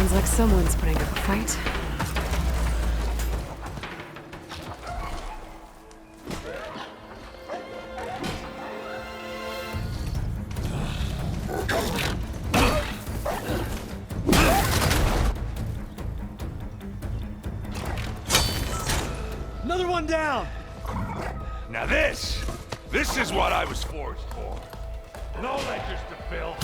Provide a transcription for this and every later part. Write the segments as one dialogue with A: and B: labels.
A: Sounds like someone's putting up a fight.
B: Another one down!
C: Now this is what I was forged for. No ledgers to fill.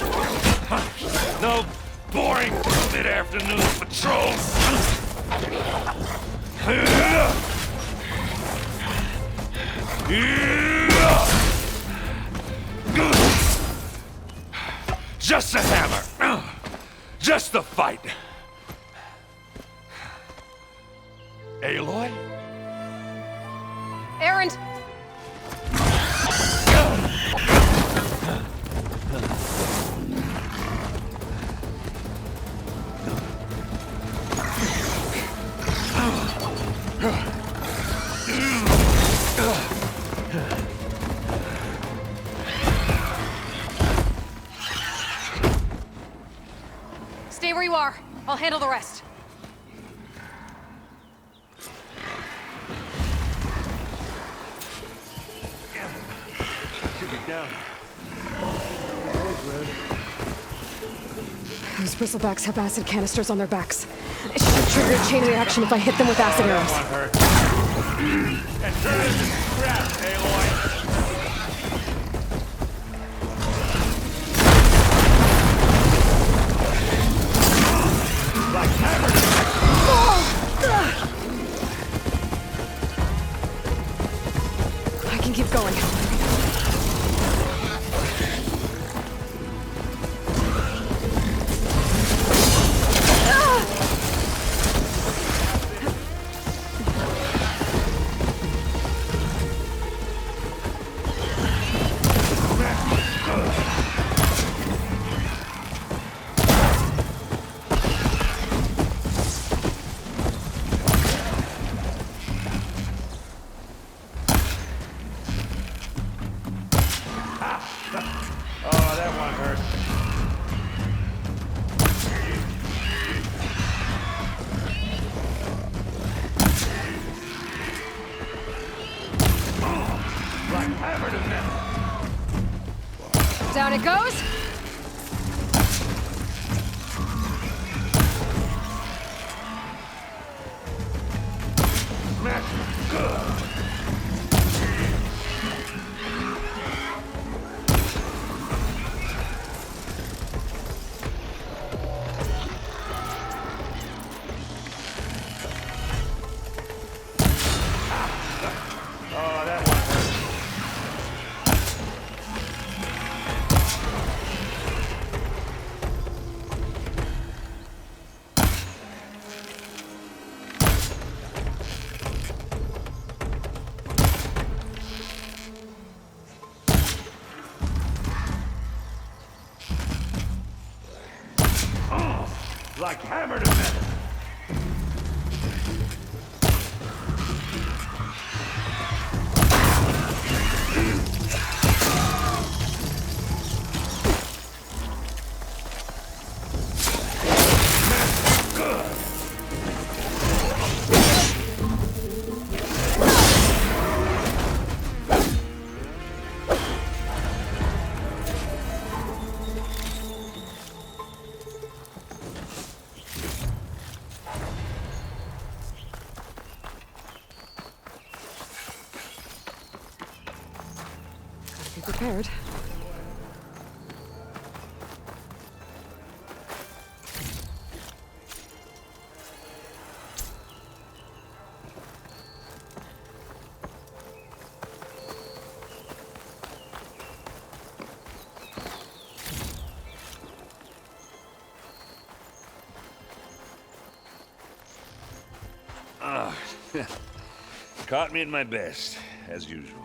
C: No boring mid-afternoon patrols. Just a hammer. Just the fight. Aloy?
A: Errand! Stay where you are. I'll handle the rest.
B: Should be down.
A: Those bristlebacks have acid canisters on their backs. It should trigger a chain reaction if I hit them with acid arrows.
C: And try to grab, Aloy. Like hammer.
A: I can keep going.
C: Oh, that one hurt. Like hammer to metal.
A: Down it goes.
C: Oh, that one hurt. Like hammer to metal.
A: Be prepared.
C: Caught me at my best, as usual.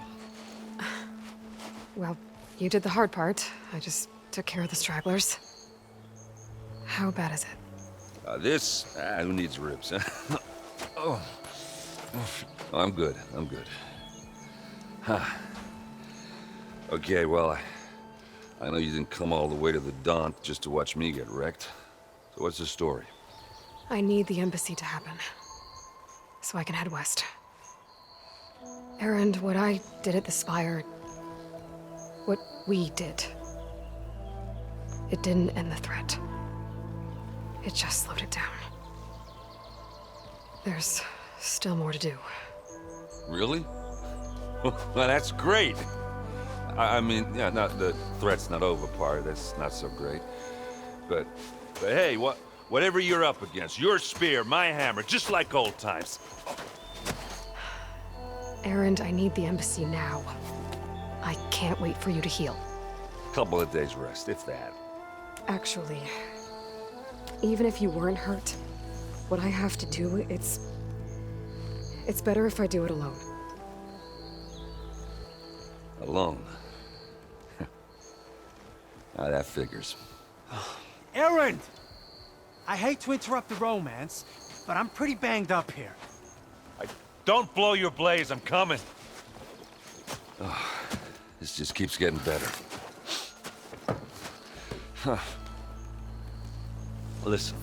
A: Well, you did the hard part. I just took care of the stragglers. How bad is it?
C: Who needs ribs, huh? Oh. I'm good, I'm good. Huh. Okay, well, I know you didn't come all the way to the Daunt just to watch me get wrecked. So what's the story?
A: I need the embassy to happen, so I can head west. Aaron, what I did at the Spire, what we did, it didn't end the threat. It just slowed it down. There's still more to do.
C: Really? Well, that's great. I mean, yeah, not the threat's not over part. That's not so great. But hey, whatever you're up against, your spear, my hammer, just like old times.
A: Aaron, I need the embassy now. I can't wait for you to heal.
C: Couple of days rest, if that.
A: Actually, even if you weren't hurt, what I have to do, it's better if I do it alone.
C: Alone? Now that figures.
B: Aaron! I hate to interrupt the romance, but I'm pretty banged up here.
C: Don't blow your blaze, I'm coming. Oh, this just keeps getting better. Huh. Listen,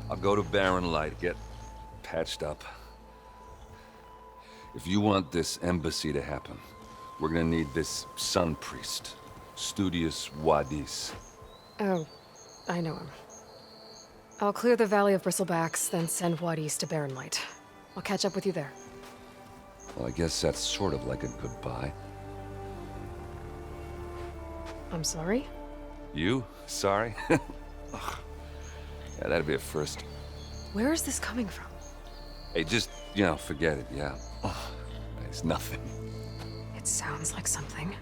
C: I'll go to Barren Light, get patched up. If you want this embassy to happen, we're gonna need this sun priest, Studious Wadis.
A: Oh, I know him. I'll clear the Valley of Bristlebacks, then send Wadis to Barren Light. I'll catch up with you there.
C: Well, I guess that's sort of like a goodbye.
A: I'm sorry?
C: You? Sorry? Ugh. Yeah, that'd be a first.
A: Where is this coming from?
C: Hey, just, forget it, yeah. Ugh. It's nothing.
A: It sounds like something.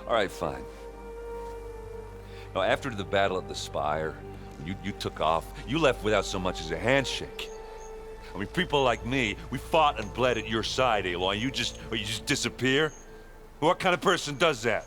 C: All right, fine. Now, after the battle at the Spire, you took off, you left without so much as a handshake. I mean, people like me, we fought and bled at your side, Aloy. You just disappear? What kind of person does that?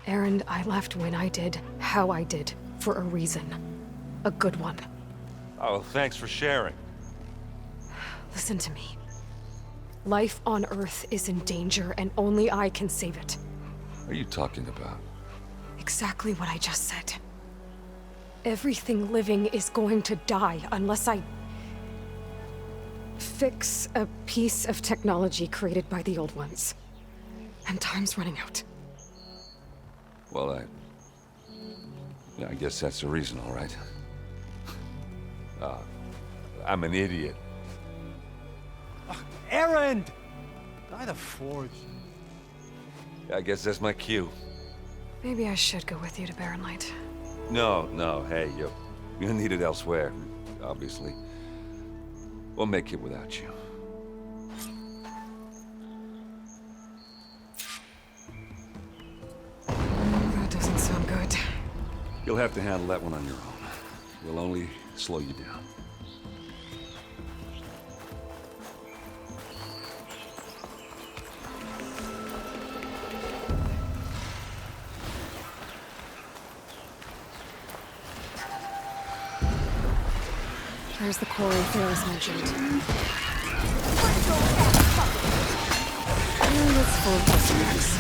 A: Aaron, I left when I did, how I did, for a reason. A good one.
C: Oh, thanks for sharing.
A: Listen to me. Life on Earth is in danger, and only I can save it.
C: What are you talking about?
A: Exactly what I just said. Everything living is going to die unless I fix a piece of technology created by the old ones. And time's running out.
C: Well, I guess that's the reason, all right. I'm an idiot.
B: Aaron! By the Forge.
C: I guess that's my cue.
A: Maybe I should go with you to Barren Light.
C: No, hey, you're needed elsewhere, obviously. We'll make it without you.
A: That doesn't sound good.
C: You'll have to handle that one on your own. We'll only slow you down.
A: There's the quarry Ferris mentioned. And it's full of suspects.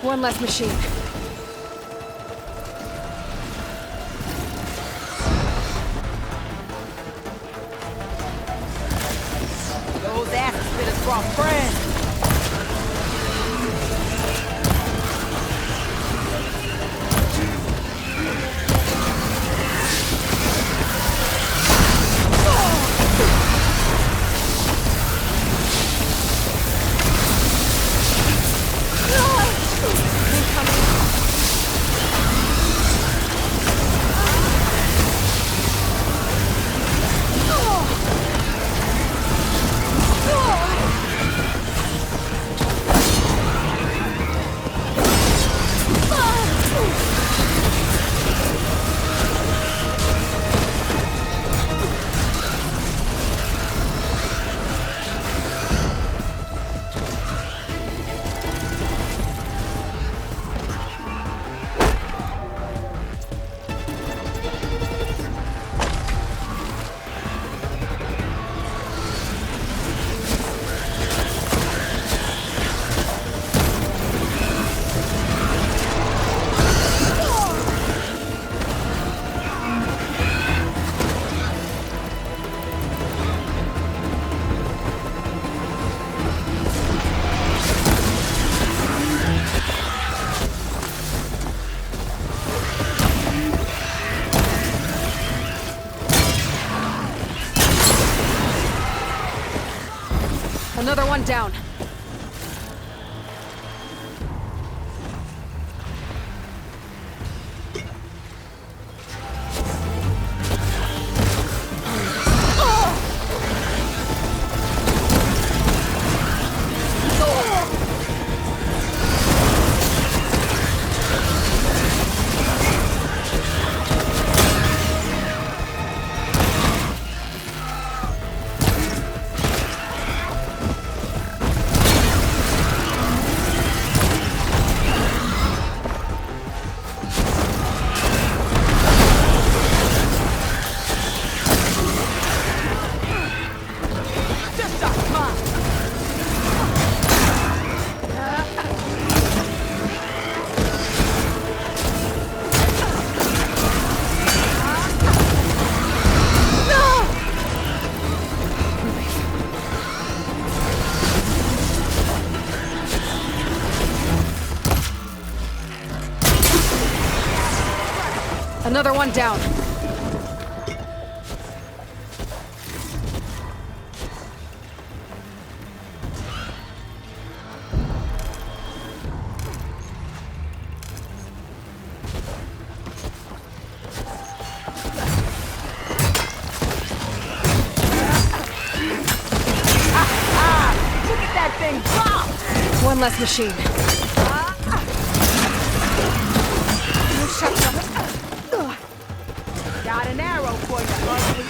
A: One less machine.
D: Those ass spitters brought friends.
A: Another one down. Another one down.
D: Look at that thing drop!
A: One less machine.
D: Got an arrow for you, ugly.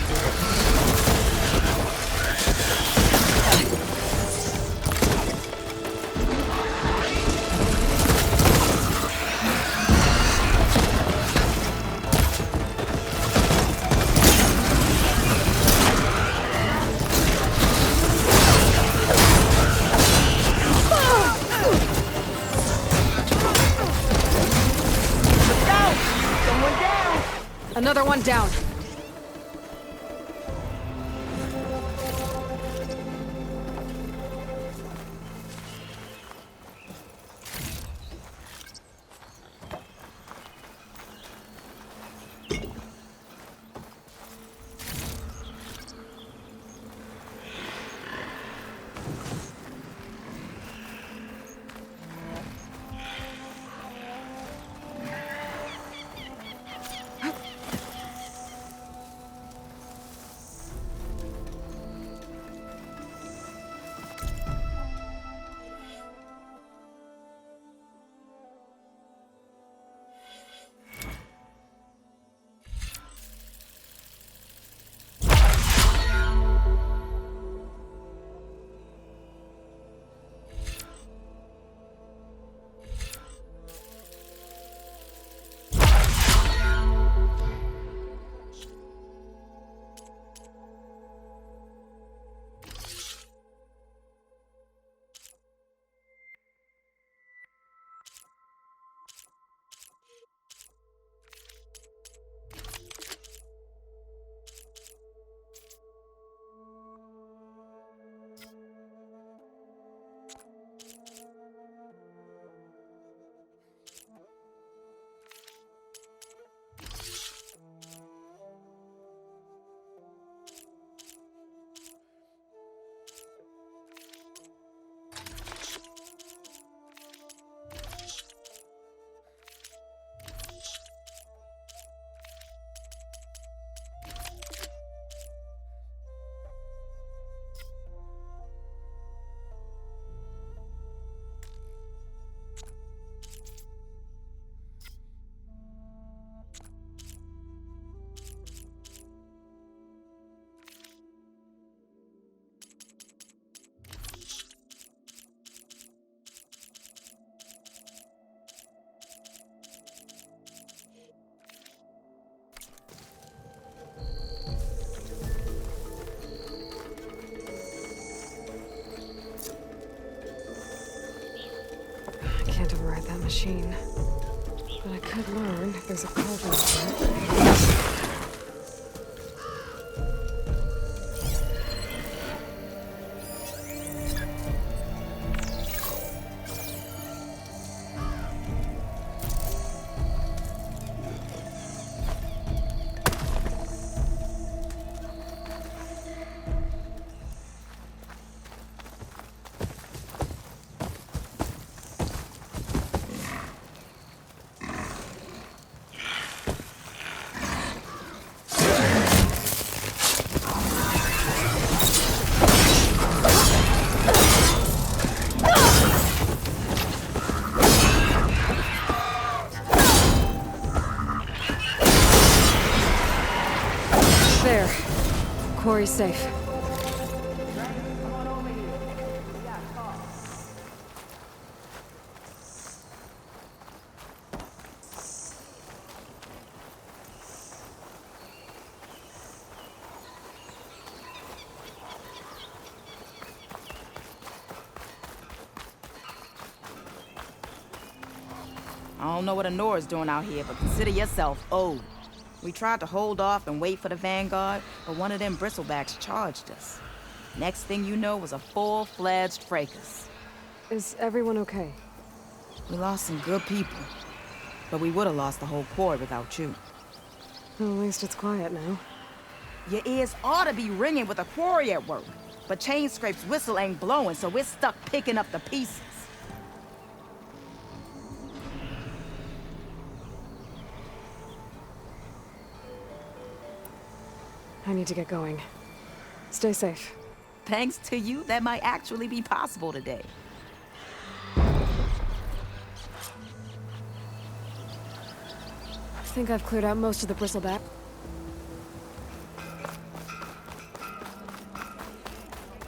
D: Look out! Someone down!
A: Another one down. Can't override that machine. But I could learn if there's a cauldron here. There. Quarry's safe.
D: I don't know what Honora's doing out here, but consider yourself owed. We tried to hold off and wait for the vanguard, but one of them bristlebacks charged us. Next thing you know was a full-fledged fracas.
A: Is everyone okay?
D: We lost some good people, but we would have lost the whole quarry without you.
A: Well, at least it's quiet now.
D: Your ears ought to be ringing with a quarry at work, but Chain Scrape's whistle ain't blowing, so we're stuck picking up the pieces.
A: I need to get going. Stay safe.
D: Thanks to you, that might actually be possible today.
A: I think I've cleared out most of the bristleback.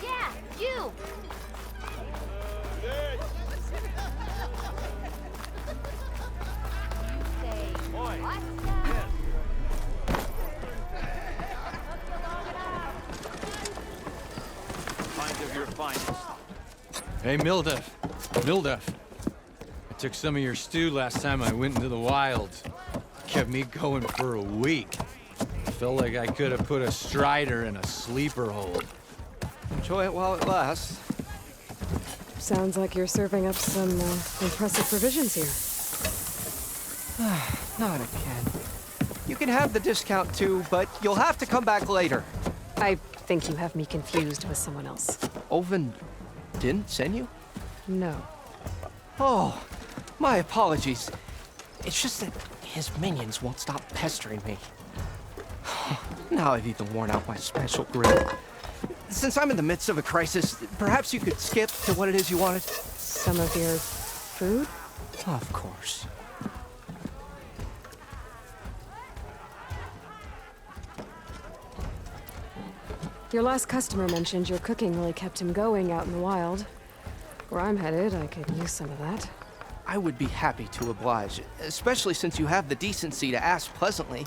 E: Yeah, you! Say what?
F: Hey, Mildef. Mildef. I took some of your stew last time I went into the wilds. Kept me going for a week. Felt like I could have put a strider in a sleeper hold.
G: Enjoy it while it lasts.
A: Sounds like you're serving up some impressive provisions here.
G: Not again. You can have the discount too, but you'll have to come back later.
A: I think you have me confused with someone else.
G: Oven didn't send you?
A: No.
G: Oh, my apologies. It's just that his minions won't stop pestering me. Now I've even worn out my special grill. Since I'm in the midst of a crisis, perhaps you could skip to what it is you wanted?
A: Some of your food?
G: Of course.
A: Your last customer mentioned your cooking really kept him going out in the wild. Where I'm headed, I could use some of that.
G: I would be happy to oblige, especially since you have the decency to ask pleasantly.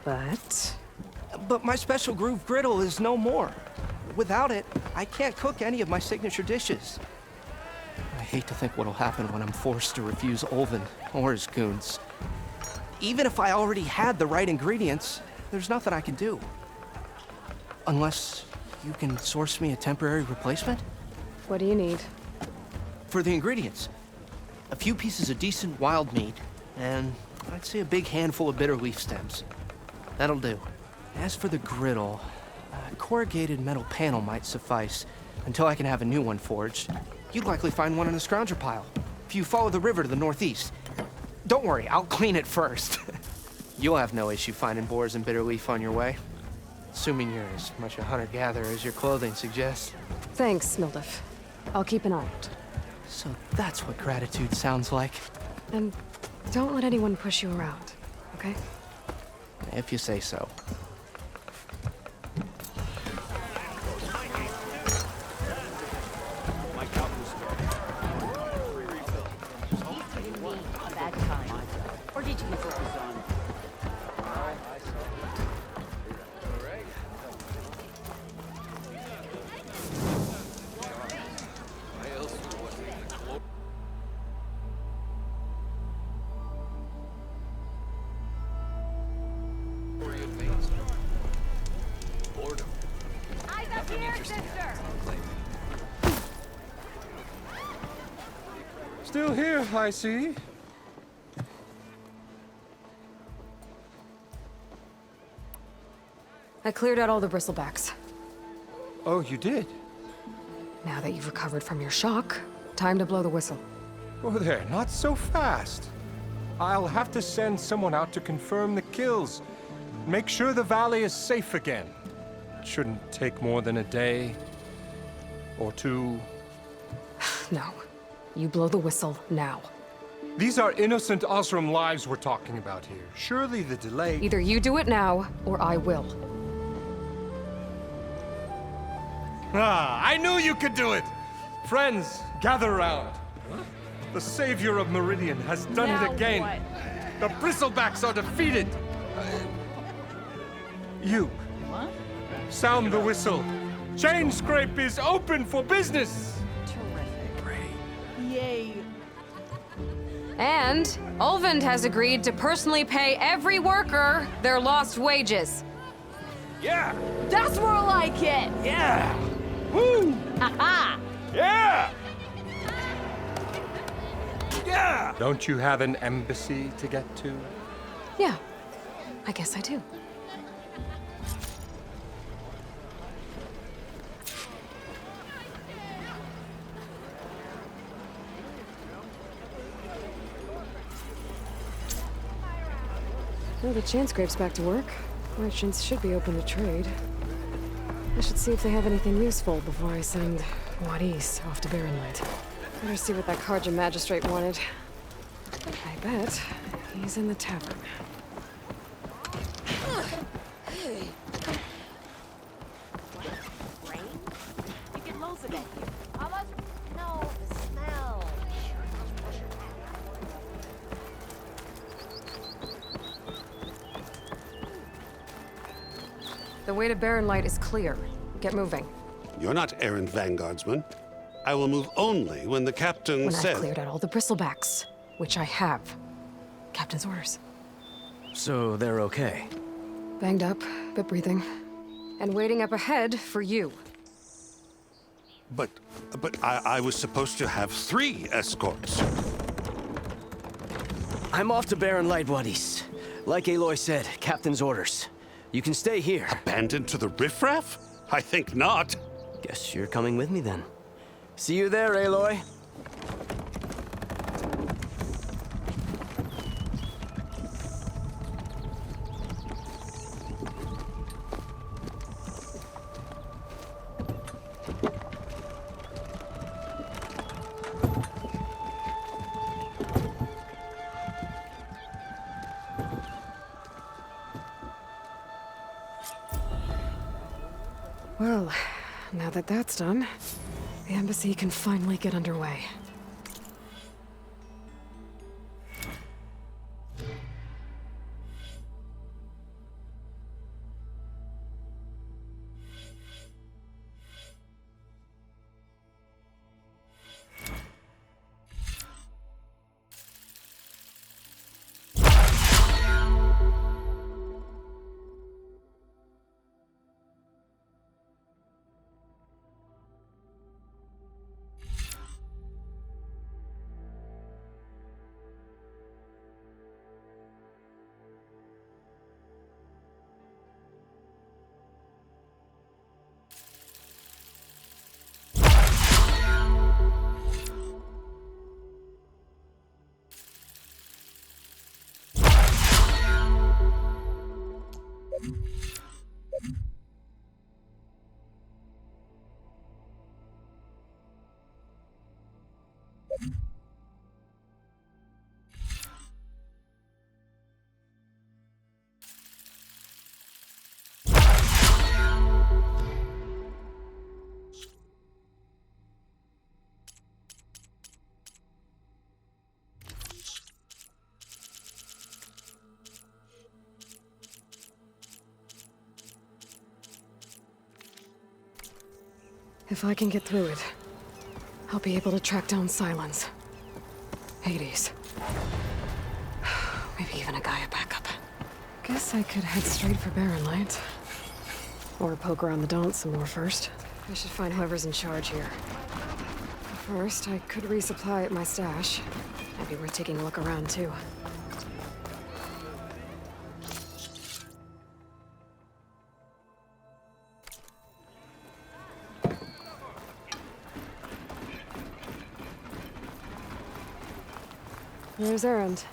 A: But
G: But my special groove griddle is no more. Without it, I can't cook any of my signature dishes. I hate to think what'll happen when I'm forced to refuse Olvin or his goons. Even if I already had the right ingredients, there's nothing I can do. Unless you can source me a temporary replacement?
A: what do you need?
G: For the ingredients, a few pieces of decent wild meat, and I'd say a big handful of bitter leaf stems. That'll do. As for the griddle, a corrugated metal panel might suffice until I can have a new one forged. You'd likely find one in a scrounger pile, if you follow the river to the northeast. Don't worry, I'll clean it first. You'll have no issue finding boars and bitter leaf on your way. Assuming you're as much a hunter-gatherer as your clothing suggests.
A: Thanks, Mildef. I'll keep an eye out.
G: So that's what gratitude sounds like.
A: And don't let anyone push you around, okay?
G: If you say so.
E: Bad time. Or did you focus on?
H: Still here, I see.
A: I cleared out all the bristlebacks.
H: Oh, you did?
A: Now that you've recovered from your shock, time to blow the whistle.
H: Oh, there, not so fast. I'll have to send someone out to confirm the kills. Make sure the valley is safe again. It shouldn't take more than a day or two.
A: No. You blow the whistle now.
H: These are innocent Osram lives we're talking about here. Surely the delay...
A: Either you do it now, or I will.
H: I knew you could do it! Friends, gather round. The savior of Meridian has done it again. The bristlebacks are defeated. You. Sound the whistle. Chain Scrape is open for business.
D: Yay.
A: And Ulvund has agreed to personally pay every worker their lost wages.
C: Yeah!
D: That's more like it.
C: Yeah! Woo!
D: Ha
C: Yeah! Yeah!
H: Don't you have an embassy to get to?
A: Yeah, I guess I do. Well, the Chain Scrape's back to work. Merchants should be open to trade. I should see if they have anything useful before I send Reis off to Barrenlight. Better see what that Karja magistrate wanted. I bet he's in the tavern.
E: Rain? You get loads of that here. How much? No, the smell.
A: The way to Barrenlight is clear. Get moving.
I: You're not errant vanguardsman. I will move only when the captain
A: When
I: says...
A: I've cleared out all the bristlebacks, which I have. Captain's orders.
G: So they're okay.
A: Banged up, but breathing. And waiting up ahead for you.
I: But I was supposed to have 3 escorts.
G: I'm off to Barrenlight, Wadis. Like Aloy said, captain's orders. You can stay here.
I: Abandoned to the riffraff? I think not.
G: Guess you're coming with me then. See you there, Aloy.
A: Well, now that that's done, the embassy can finally get underway. If I can get through it, I'll be able to track down Silence. Hades. Maybe even a Gaia backup. Guess I could head straight for Barrenlight. Or poke around the Daunt some more first. I should find whoever's in charge here. First, I could resupply at my stash. Might be worth taking a look around, too. Where's Erend?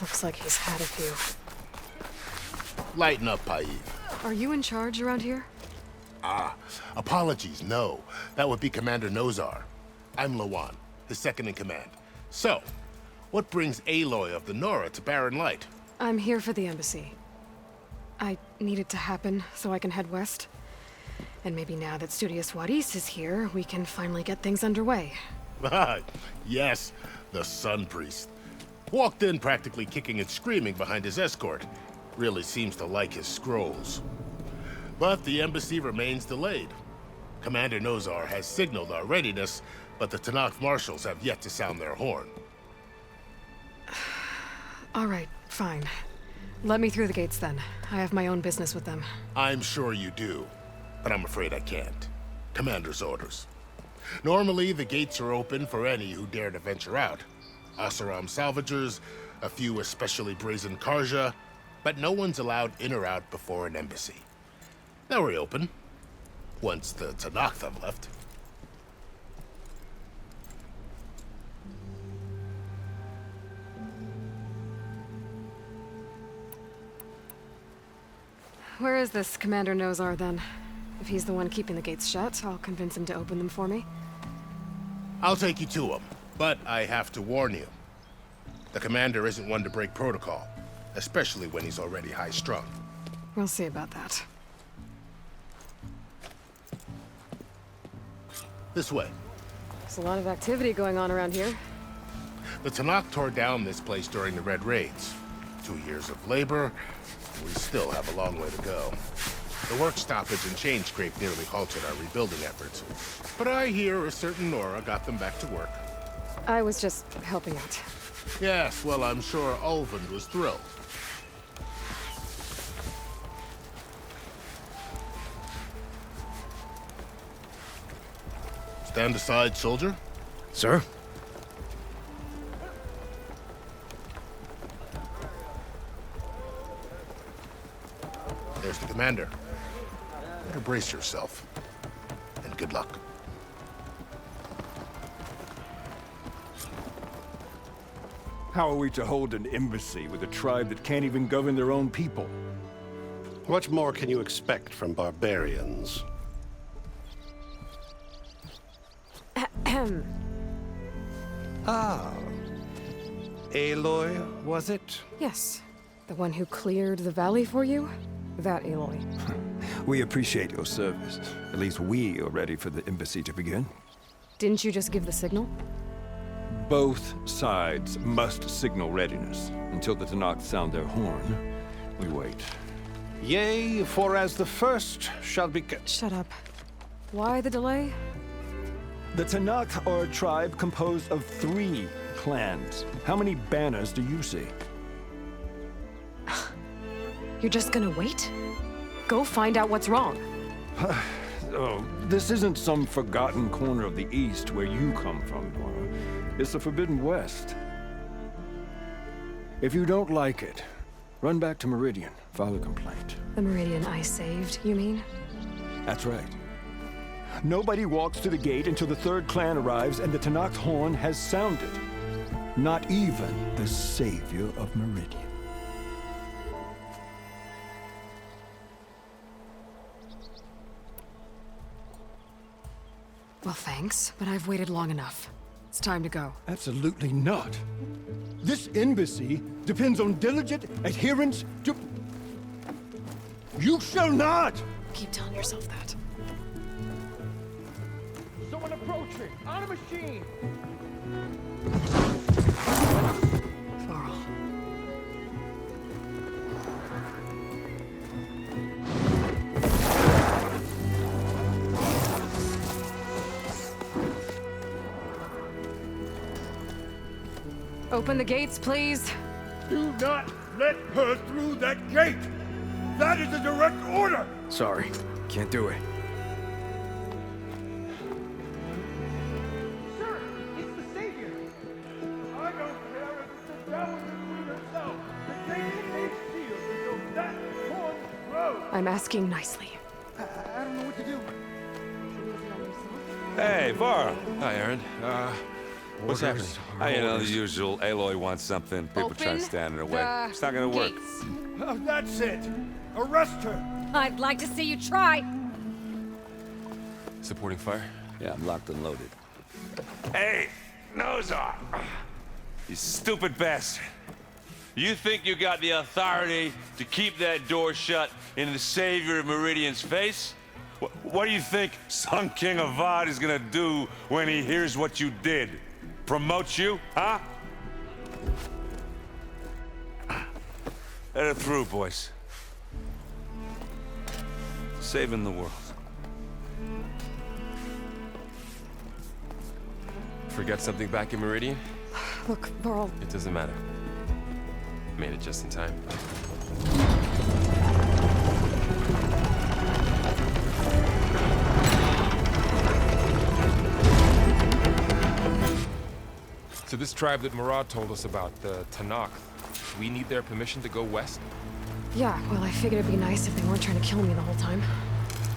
A: Looks like he's had a few.
J: Lighten up, Paiv.
A: Are you in charge around here?
J: Apologies, no. That would be Commander Nozar. I'm Lawan, his second in command. So, what brings Aloy of the Nora to Barrenlight?
A: I'm here for the embassy. I need it to happen so I can head west. And maybe now that Studious Juarez is here, we can finally get things underway.
J: Yes, the Sun Priest. Walked in practically kicking and screaming behind his escort. Really seems to like his scrolls. But the embassy remains delayed. Commander Nozar has signaled our readiness, but the Tanakh marshals have yet to sound their horn.
A: All right, fine. Let me through the gates then. I have my own business with them.
J: I'm sure you do, but I'm afraid I can't. Commander's orders. Normally, the gates are open for any who dare to venture out. Asaram salvagers, a few especially brazen Karja, but no one's allowed in or out before an embassy. They'll reopen, once the Tanakh have left.
A: Where is this Commander Nozar, then? If he's the one keeping the gates shut, I'll convince him to open them for me.
J: I'll take you to him, but I have to warn you. The commander isn't one to break protocol, especially when he's already high-strung.
A: We'll see about that.
J: This way.
A: There's a lot of activity going on around here.
J: The Tanakh tore down this place during the Red Raids. 2 years of labor, we still have a long way to go. The work stoppage and chain scrape nearly halted our rebuilding efforts. But I hear a certain Nora got them back to work.
A: I was just helping out.
J: Yes, well, I'm sure Ulvin was thrilled. Stand aside, soldier.
G: Sir?
J: There's the commander. Better brace yourself. And good luck.
K: How are we to hold an embassy with a tribe that can't even govern their own people?
I: What more can you expect from barbarians?
K: Ah. Aloy, was it?
A: Yes. The one who cleared the valley for you? That Aloy.
K: We appreciate your service. At least we are ready for the embassy to begin.
A: Didn't you just give the signal?
K: Both sides must signal readiness. Until the Tanakh sound their horn, we wait.
I: Yea, for as the first shall be...
A: Shut up. Why the delay?
K: The Tanakh are a tribe composed of 3 clans. How many banners do you see?
A: You're just gonna wait? Go find out what's wrong.
K: Oh, this isn't some forgotten corner of the East where you come from, Nora. It's the Forbidden West. If you don't like it, run back to Meridian, file a complaint.
A: The Meridian I saved, you mean?
K: That's right. Nobody walks to the gate until the 3rd clan arrives and the Tanakh horn has sounded. Not even the savior of Meridian.
A: Well, thanks, but I've waited long enough. It's time to go.
K: Absolutely not. This embassy depends on diligent adherence to... You shall not!
A: Keep telling yourself that.
F: Someone approaching! On a machine!
A: Varl. Open the gates, please.
K: Do not let her through that gate! That is a direct order!
F: Sorry, can't do it.
K: Sir, it's the savior! I don't care if it's the devil the queen herself! The gate ain't sealed until that horn grows!
A: I'm asking nicely.
K: I don't know what to do.
C: Hey, Varl.
F: Hi, Aaron. What's happening?
C: You know, the usual. Aloy wants something. People trying to stand in her way. It's not gonna work.
K: Oh, that's it! Arrest her!
E: I'd like to see you try.
F: Supporting fire?
C: Yeah, I'm locked and loaded. Hey, Nozar! You stupid bastard. You think you got the authority to keep that door shut in the savior of Meridian's face? What do you think Sun King Avad is gonna do when he hears what you did? Promote you, huh? Let it through, boys. Saving the world.
L: Forget something back in Meridian?
A: Look, Varl,
L: It doesn't matter. Made it just in time. To this tribe that Murad told us about, the Tanakh, we need their permission to go west?
A: yeah, well, I figured it'd be nice if they weren't trying to kill me the whole time.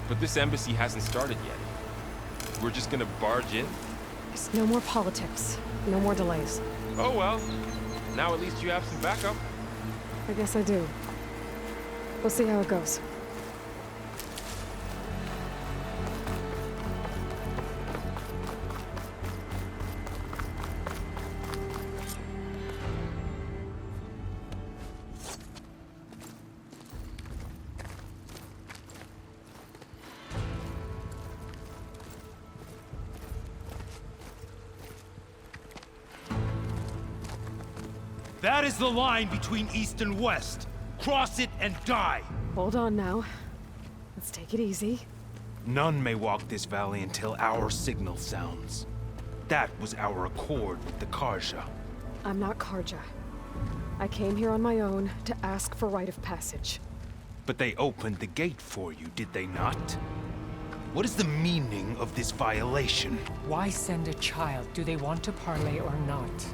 L: But this embassy hasn't started yet. We're just gonna barge in?
A: There's no more politics, no more delays.
L: Oh well. Now at least you have some backup.
A: I guess I do. We'll see how it goes.
B: That is the line between East and West. Cross it and die.
A: Hold on now. Let's take it easy.
B: None may walk this valley until our signal sounds. That was our accord with the Karja.
A: I'm not Karja. I came here on my own to ask for rite of passage.
B: But they opened the gate for you, did they not? What is the meaning of this violation?
M: Why send a child? Do they want to parley or not?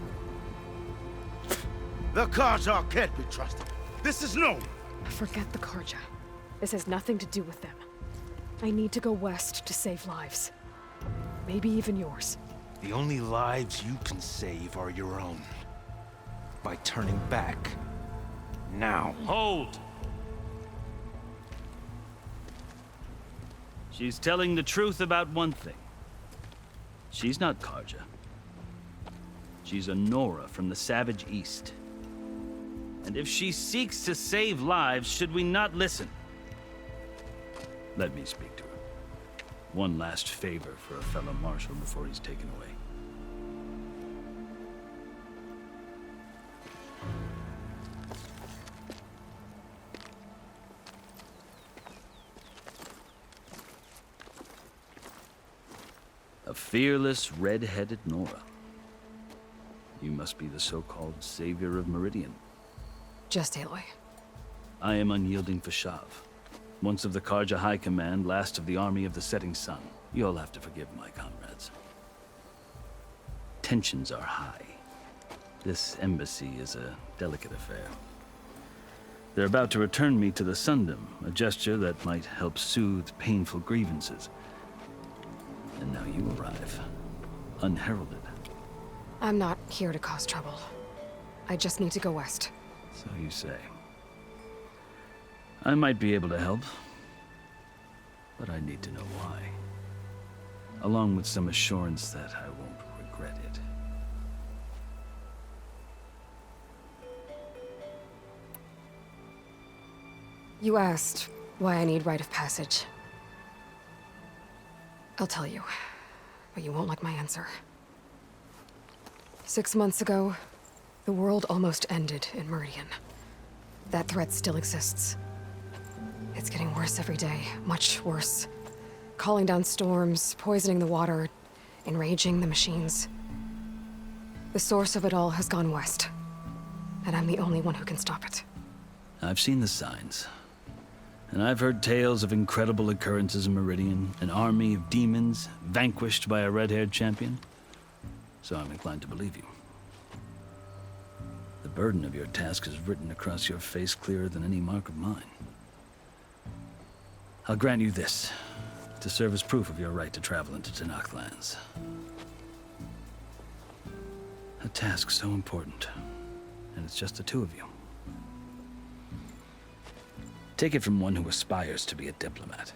J: The Karja can't be trusted. This is known.
A: Forget the Karja. This has nothing to do with them. I need to go west to save lives. Maybe even yours.
B: The only lives you can save are your own. By turning back. Now.
N: Hold! She's telling the truth about one thing. She's not Karja. She's a Nora from the Savage East. And if she seeks to save lives, should we not listen? Let me speak to her. One last favor for a fellow marshal before he's taken away. A fearless, red-headed Nora. You must be the so-called savior of Meridian.
A: Just Aloy.
N: I am unyielding Fashav. Once of the Karja High Command, last of the army of the setting sun. You'll have to forgive my comrades. Tensions are high. This embassy is a delicate affair. They're about to return me to the Sundom, a gesture that might help soothe painful grievances. And now you arrive, unheralded.
A: I'm not here to cause trouble. I just need to go west.
N: So you say. I might be able to help, but I need to know why. Along with some assurance that I won't regret it.
A: You asked why I need rite of passage. I'll tell you, but you won't like my answer. 6 months ago, the world almost ended in Meridian. That threat still exists. It's getting worse every day, much worse. Calling down storms, poisoning the water, enraging the machines. The source of it all has gone west, and I'm the only one who can stop it.
N: I've seen the signs. And I've heard tales of incredible occurrences in Meridian, an army of demons vanquished by a red-haired champion. So I'm inclined to believe you. The burden of your task is written across your face clearer than any mark of mine. I'll grant you this, to serve as proof of your right to travel into Tanakh lands. A task so important, and it's just the two of you. Take it from one who aspires to be a diplomat.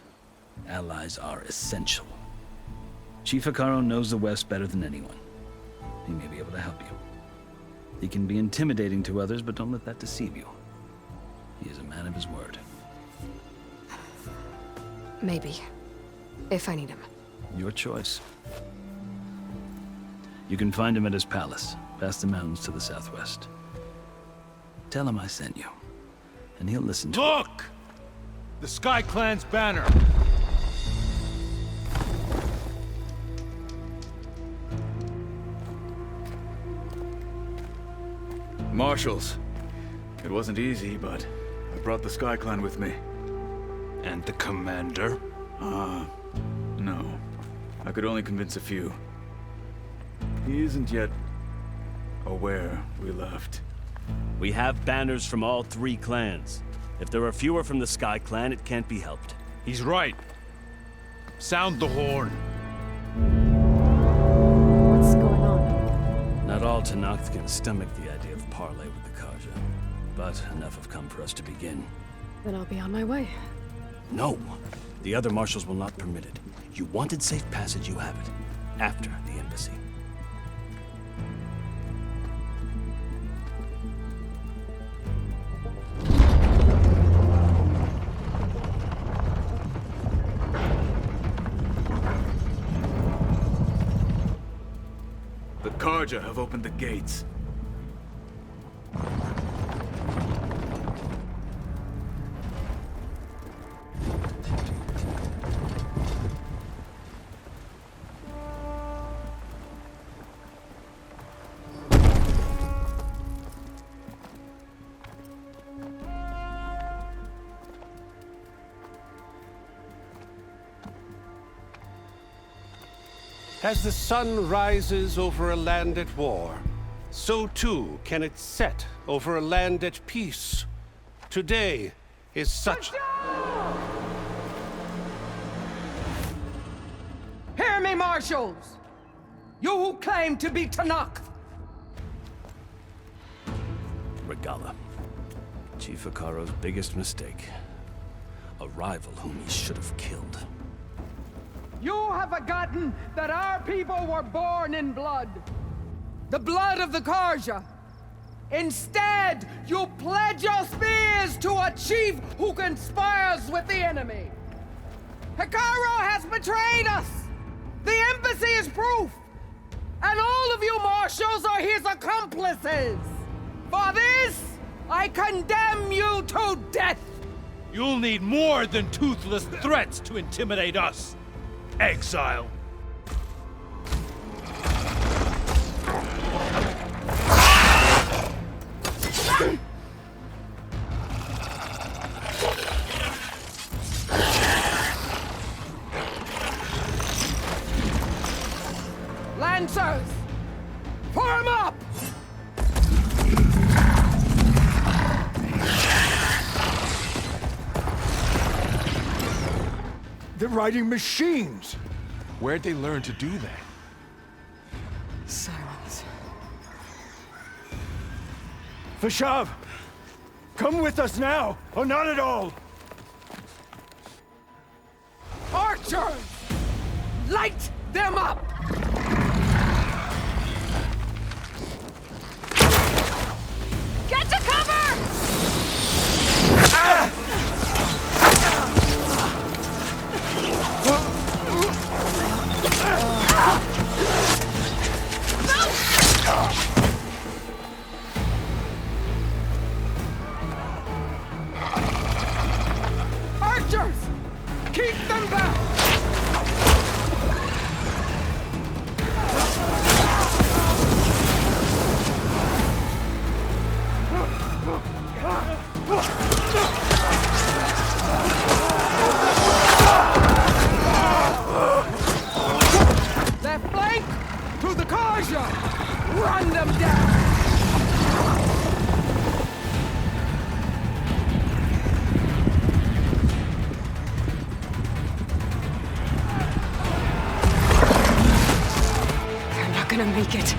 N: Allies are essential. Chief Hikaru knows the West better than anyone. He may be able to help you. He can be intimidating to others, but don't let that deceive you. He is a man of his word.
A: Maybe. if I need him.
N: Your choice. You can find him at his palace, past the mountains to the southwest. Tell him I sent you, and he'll listen to
B: Look! The Sky Clan's banner.
O: Marshals. It wasn't easy, but I brought the Sky Clan with me.
B: And the commander?
O: No. I could only convince a few. He isn't yet aware we left.
P: We have banners from all 3 clans. If there are fewer from the Sky Clan, it can't be helped.
B: He's right. Sound the horn.
A: What's going on?
P: Not all Tenakth can stomach the idea of parley with the Karja, but enough have come for us to begin.
A: Then I'll be on my way.
P: No! The other marshals will not permit it. You wanted safe passage, you have it. After the embassy.
O: The Karja have opened the gates.
I: As the sun rises over a land at war, so too can it set over a land at peace. Today is such...
M: Hear me, marshals! You who claim to be Tenakth!
P: Regala. Chief Akaro's biggest mistake. A rival whom he should have killed.
M: You have forgotten that our people were born in blood. The blood of the Karja. Instead, you pledge your spears to a chief who conspires with the enemy. Akaro has betrayed us. The embassy is proof. And all of you marshals are his accomplices. For this, I condemn you to death.
B: You'll need more than toothless threats to intimidate us. Exile.
M: Lancers, form up!
K: They're riding machines!
L: Where'd they learn to do that?
A: Silence.
K: Vashav! Come with us now, or not at all!
M: Archers! Light them up!
E: Get to cover!
M: Archers! Keep them back! Left flank to the Karja! Run them down!
A: They're not gonna make it.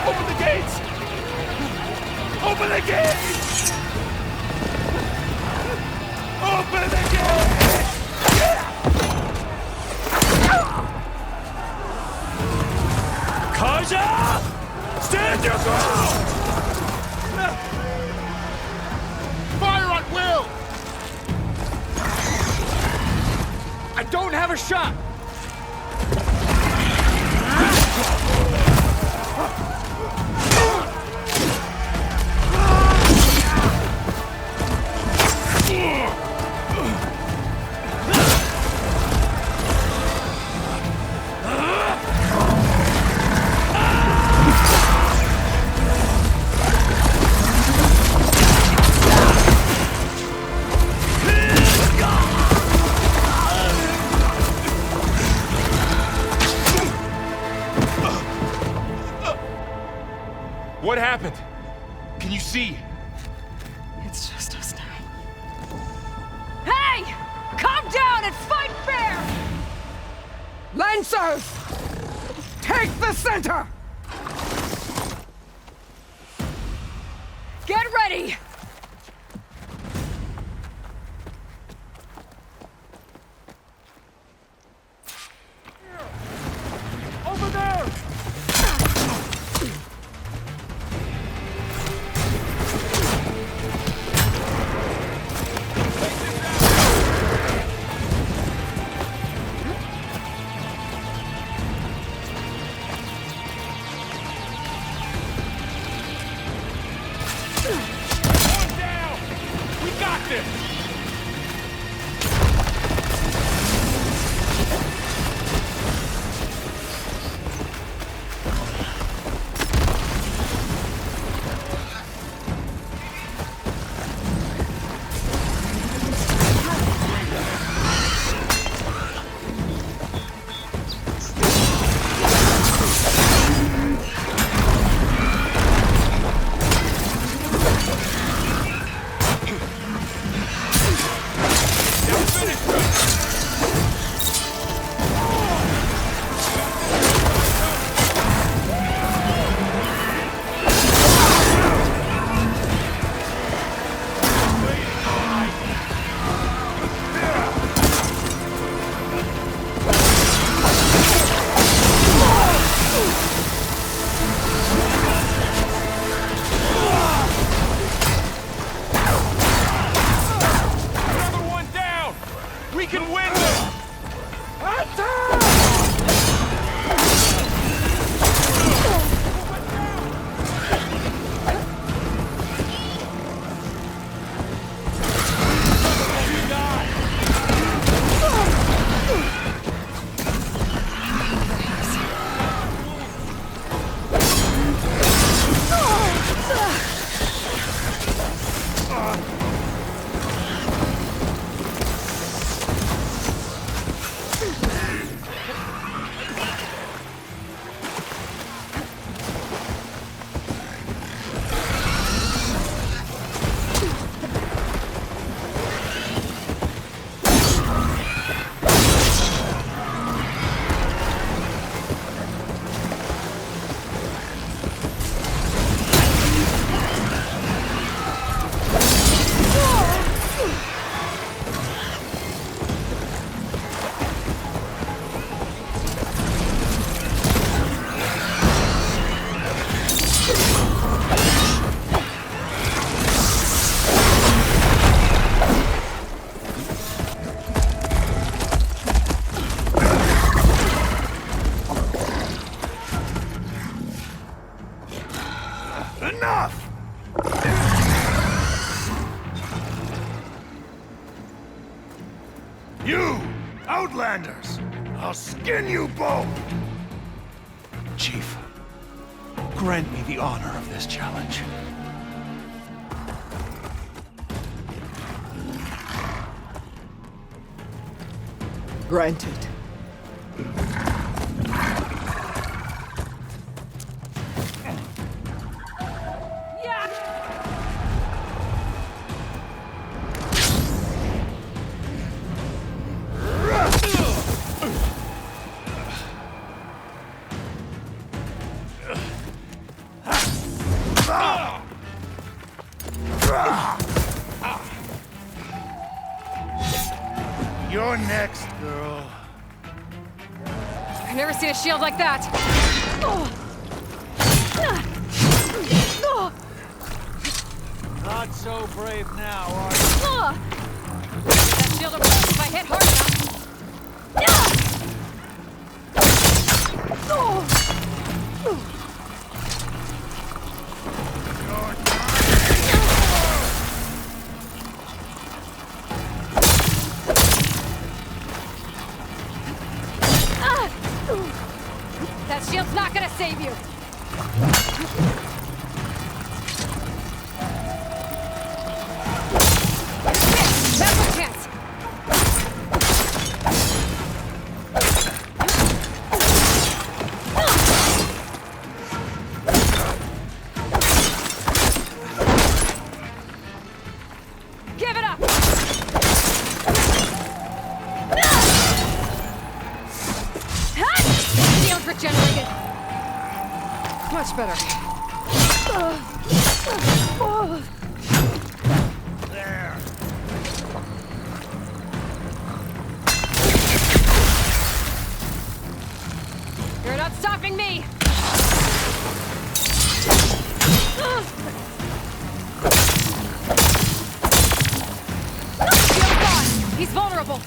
B: Open the gates! Open the gates! Open the gates!
P: Soldier! Stand your ground!
J: Fire at will!
F: I don't have a shot!
L: What happened? Can you see?
A: It's just us now.
M: Hey! Calm down and fight fair! Lancers! Take the center! Get ready!
H: Over there!
P: You, Outlanders! I'll skin you both!
B: Chief, grant me the honor of this challenge.
M: Granted.
P: You're next, girl.
A: I've never seen a shield like that.
F: Not so brave now, are you?
A: That shield will break if I hit hard enough. That shield's not gonna save you. That's a chance. Give it up. Shield regenerated. Much better.
F: There.
A: You're not stopping me. Shield's gone. He's vulnerable.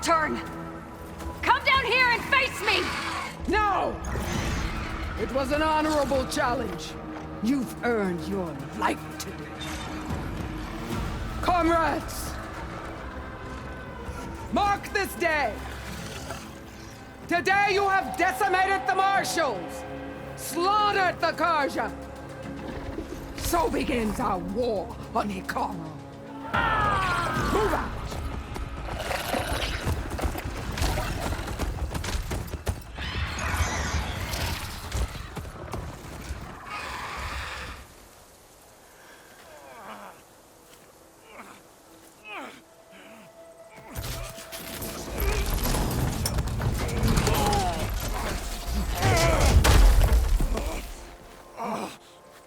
M: Turn! Come down here and face me! No! It was an honorable challenge. You've earned your life today. Comrades! Mark this day! Today you have decimated the marshals! Slaughtered the Karja! So begins our war on Hikaru. Move out!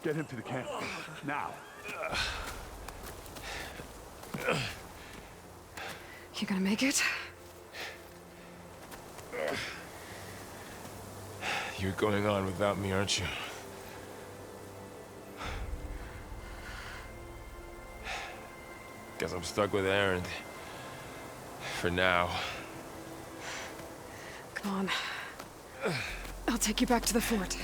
Q: Get him to the camp. Now.
A: You gonna make it?
L: You're going on without me, aren't you? Guess I'm stuck with Aaron. For now.
A: Come on. I'll take you back to the fort.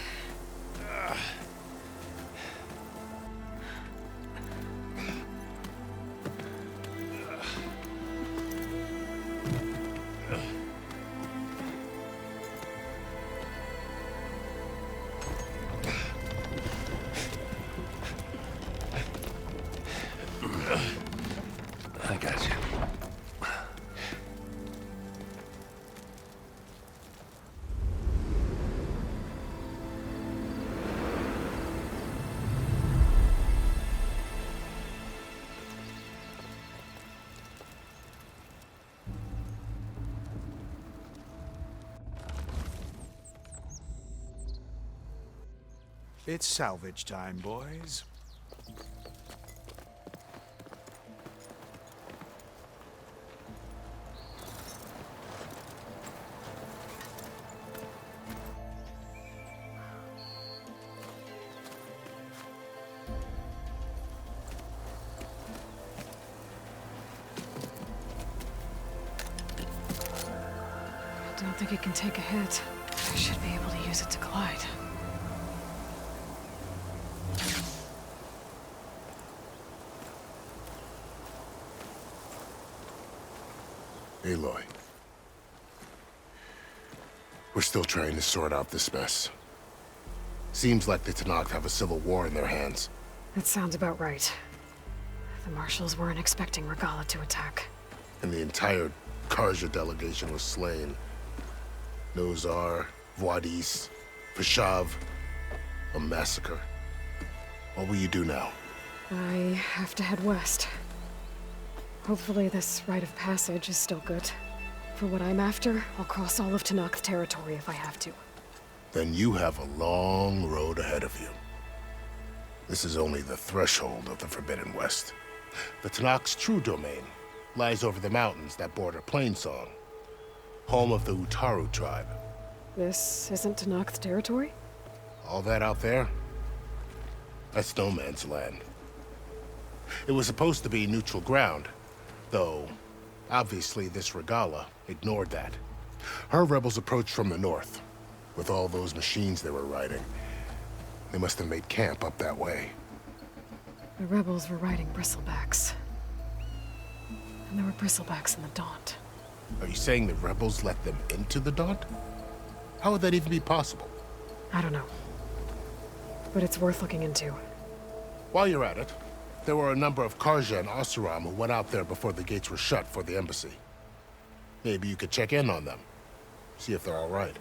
P: I got you.
Q: It's salvage time, boys.
A: I don't think it can take a hit. I should be able to use it to glide.
J: Aloy. We're still trying to sort out this mess. Seems like the Tanakh have a civil war in their hands.
A: That sounds about right. The marshals weren't expecting Regala to attack.
J: And the entire Karja delegation was slain. Nozar, Wadis, Vashav. A massacre. What will you do now?
A: I have to head west. Hopefully this rite of passage is still good. For what I'm after, I'll cross all of Tanakh territory if I have to.
J: Then you have a long road ahead of you. This is only the threshold of the Forbidden West. The Tanakh's true domain lies over the mountains that border Plainsong, home of the Utaru tribe.
A: This isn't Tanakh's territory?
J: All that out there? That's no man's land. It was supposed to be neutral ground, though obviously this Regala ignored that. Her rebels approached from the north, with all those machines they were riding. They must have made camp up that way.
A: The rebels were riding bristlebacks. And there were bristlebacks in the Daunt.
J: Are you saying the rebels let them into the Daunt? How would that even be possible?
A: I don't know. But it's worth looking into.
J: While you're at it, there were a number of Karja and Oseram who went out there before the gates were shut for the embassy. Maybe you could check in on them. See if they're all right.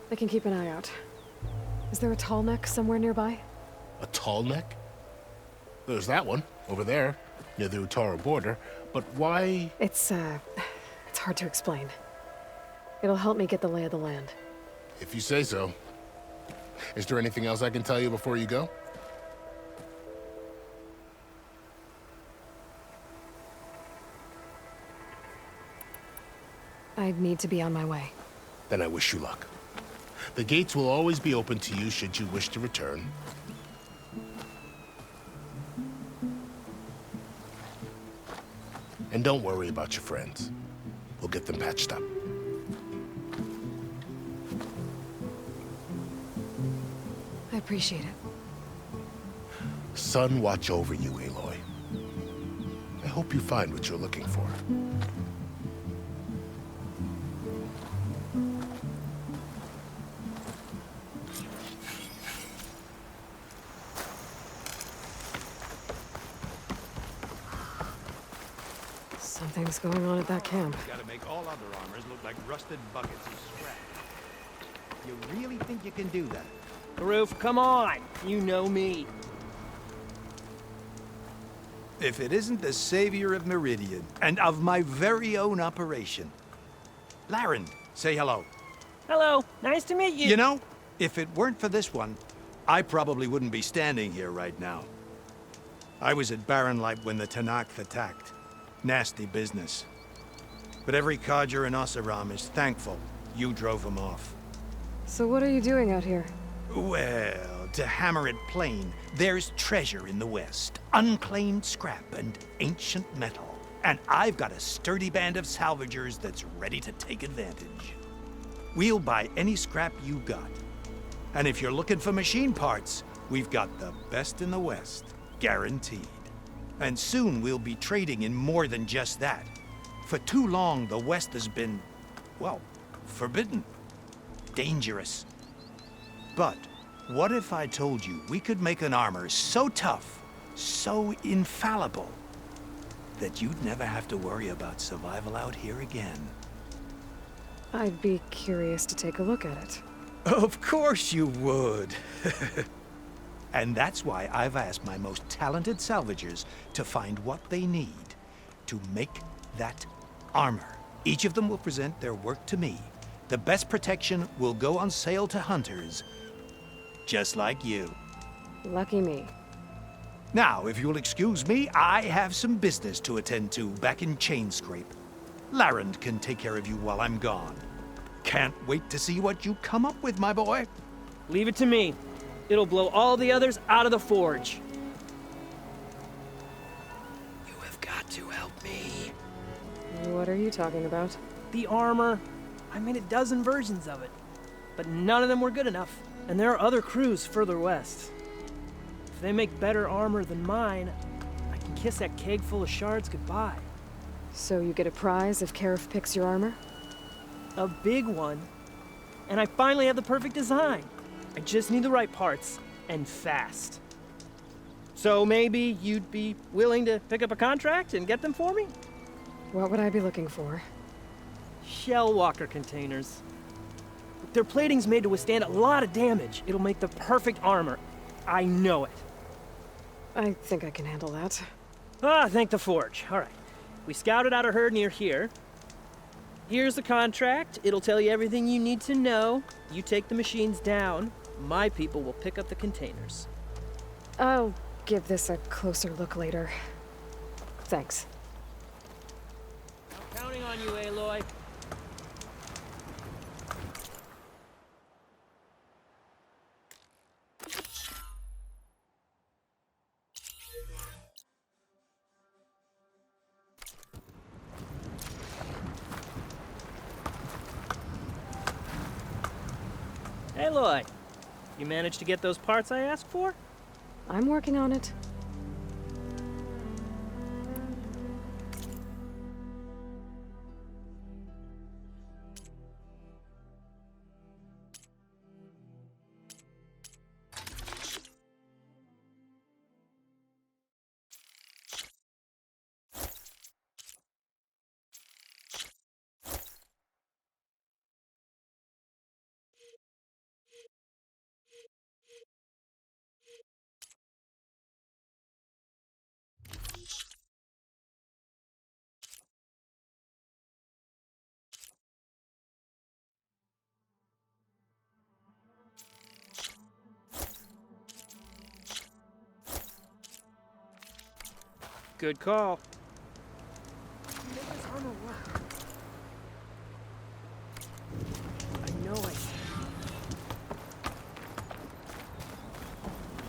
A: I can keep an eye out. Is there a tall neck somewhere nearby?
J: A tall neck? There's that one, over there, near the Utaru border. But why?
A: It's hard to explain. It'll help me get the lay of the land.
J: If you say so. Is there anything else I can tell you before you go?
A: I need to be on my way.
J: Then I wish you luck. The gates will always be open to you should you wish to return. And don't worry about your friends. We'll get them patched up.
A: I appreciate it.
J: Sun watch over you, Aloy. I hope you find what you're looking for.
A: Something's going on at that camp.
R: Gotta make all other armors look like rusted buckets of scrap. You really think you can do that?
S: Roof, come on! You know me.
Q: If it isn't the savior of Meridian, and of my very own operation. Laren, say hello.
S: Hello, nice to meet you.
Q: You know, if it weren't for this one, I probably wouldn't be standing here right now. I was at Barrenlight when the Tanakh attacked. Nasty business. But every codger in Oseram is thankful you drove him off.
A: So what are you doing out here?
Q: Well, to hammer it plain, there's treasure in the West. Unclaimed scrap and ancient metal. And I've got a sturdy band of salvagers that's ready to take advantage. We'll buy any scrap you got. And if you're looking for machine parts, we've got the best in the West, guaranteed. And soon we'll be trading in more than just that. For too long, the West has been, well, forbidden. Dangerous. But what if I told you we could make an armor so tough, so infallible, that you'd never have to worry about survival out here again?
A: I'd be curious to take a look at it.
Q: Of course you would. And that's why I've asked my most talented salvagers to find what they need to make that armor. Each of them will present their work to me. The best protection will go on sale to hunters, just like you.
A: Lucky me.
Q: Now, if you'll excuse me, I have some business to attend to back in Chainscrape. Laren can take care of you while I'm gone. Can't wait to see what you come up with, my boy.
S: Leave it to me. It'll blow all the others out of the forge.
Q: You have got to help me.
A: What are you talking about?
S: The armor. I made a dozen versions of it. But none of them were good enough. And there are other crews further west. If they make better armor than mine, I can kiss that keg full of shards goodbye.
A: So you get a prize if Karif picks your armor?
S: A big one. And I finally have the perfect design. I just need the right parts, and fast. So maybe you'd be willing to pick up a contract and get them for me?
A: What would I be looking for?
S: Shell walker containers. Their plating's made to withstand a lot of damage. It'll make the perfect armor. I know it.
A: I think I can handle that.
S: Ah, thank the forge. All right. We scouted out a herd near here. Here's the contract. It'll tell you everything you need to know. You take the machines down. My people will pick up the containers.
A: I'll give this a closer look later. Thanks.
S: I'm counting on you, Aloy. Aloy, you managed to get those parts I asked for?
A: I'm working on it.
S: Good call.
A: Make this armor work.